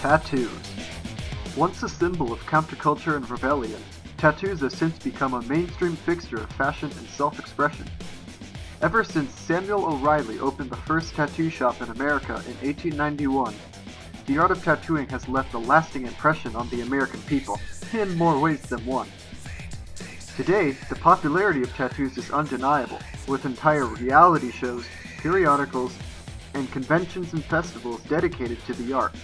Tattoos. Once a symbol of counterculture and rebellion, tattoos have since become a mainstream fixture of fashion and self-expression. Ever since Samuel O'Reilly opened the first tattoo shop in America in 1891, the art of tattooing has left a lasting impression on the American people, in more ways than one. Today, the popularity of tattoos is undeniable, with entire reality shows, periodicals, and conventions and festivals dedicated to the art.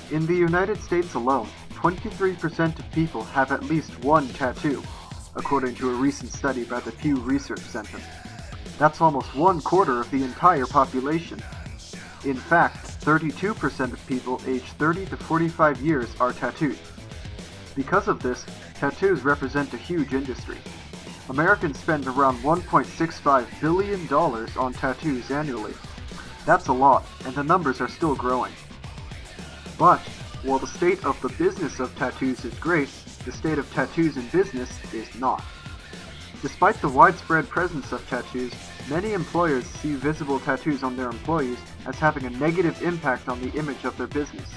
In the United States alone, 23% of people have at least one tattoo, according to a recent study by the Pew Research Center. That's almost 1/4 of the entire population. In fact, 32% of people aged 30 to 45 years are tattooed. Because of this, tattoos represent a huge industry. Americans spend around $1.65 billion on tattoos annually. That's a lot, and the numbers are still growing. But, while the state of the business of tattoos is great, the state of tattoos in business is not. Despite the widespread presence of tattoos, many employers see visible tattoos on their employees as having a negative impact on the image of their business.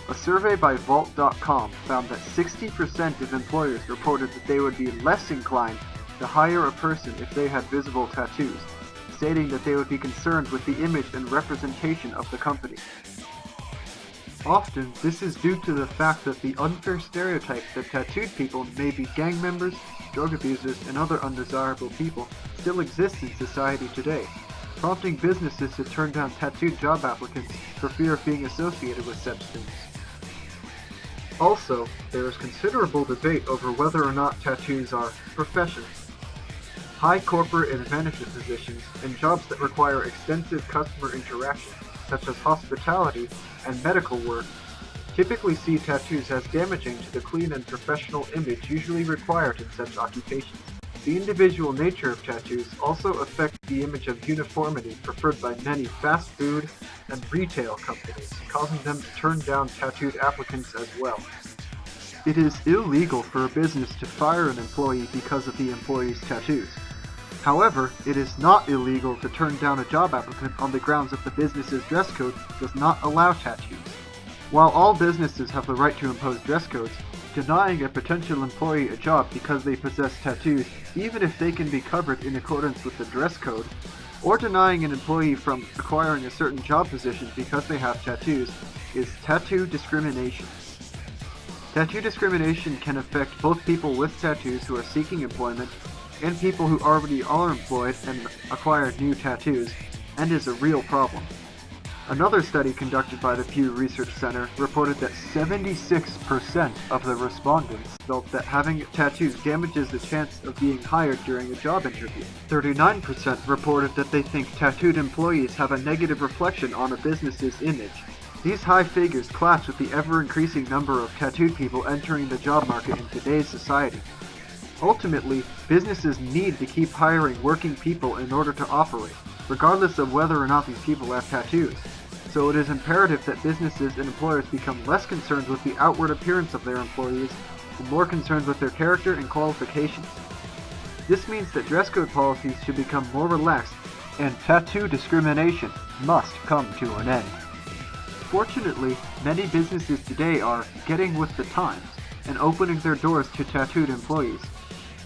A survey by Vault.com found that 60% of employers reported that they would be less inclined to hire a person if they had visible tattoos, stating that they would be concerned with the image and representation of the company. Often, this is due to the fact that the unfair stereotype that tattooed people may be gang members, drug abusers, and other undesirable people still exists in society today, prompting businesses to turn down tattooed job applicants for fear of being associated with such things. Also, there is considerable debate over whether or not tattoos are professions. High corporate and management positions and jobs that require extensive customer interaction, such as hospitality and medical work, typically see tattoos as damaging to the clean and professional image usually required in such occupations. The individual nature of tattoos also affects the image of uniformity preferred by many fast food and retail companies, causing them to turn down tattooed applicants as well. It is illegal for a business to fire an employee because of the employee's tattoos. However, it is not illegal to turn down a job applicant on the grounds that the business's dress code does not allow tattoos. While all businesses have the right to impose dress codes, denying a potential employee a job because they possess tattoos, even if they can be covered in accordance with the dress code, or denying an employee from acquiring a certain job position because they have tattoos, is tattoo discrimination. Tattoo discrimination can affect both people with tattoos who are seeking employment and people who already are employed and acquired new tattoos, and is a real problem. Another study conducted by the Pew Research Center reported that 76% of the respondents felt that having tattoos damages the chance of being hired during a job interview. 39% reported that they think tattooed employees have a negative reflection on a business's image. These high figures clash with the ever-increasing number of tattooed people entering the job market in today's society. Ultimately, businesses need to keep hiring working people in order to operate, regardless of whether or not these people have tattoos. So it is imperative that businesses and employers become less concerned with the outward appearance of their employees and more concerned with their character and qualifications. This means that dress code policies should become more relaxed, and tattoo discrimination must come to an end. Fortunately, many businesses today are getting with the times and opening their doors to tattooed employees.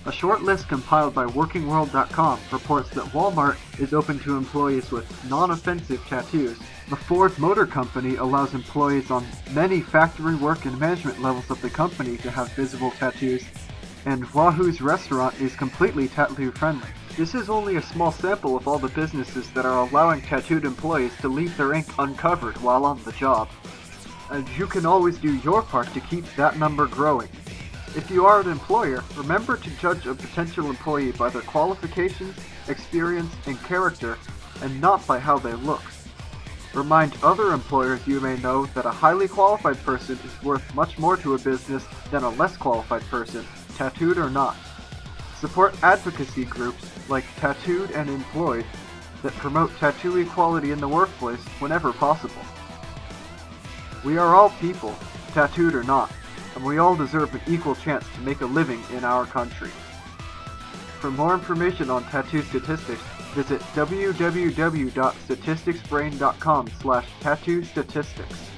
A short list compiled by WorkingWorld.com reports that Walmart is open to employees with non-offensive tattoos. The Ford Motor Company allows employees on many factory work and management levels of the company to have visible tattoos, and Wahoo's restaurant is completely tattoo-friendly. This is only a small sample of all the businesses that are allowing tattooed employees to leave their ink uncovered while on the job. And you can always do your part to keep that number growing. If you are an employer, remember to judge a potential employee by their qualifications, experience, and character, and not by how they look. Remind other employers you may know that a highly qualified person is worth much more to a business than a less qualified person, tattooed or not. Support advocacy groups like Tattooed and Employed that promote tattoo equality in the workplace whenever possible. We are all people, tattooed or not, and we all deserve an equal chance to make a living in our country. For more information on tattoo statistics, visit www.statisticsbrain.com/tattoo statistics.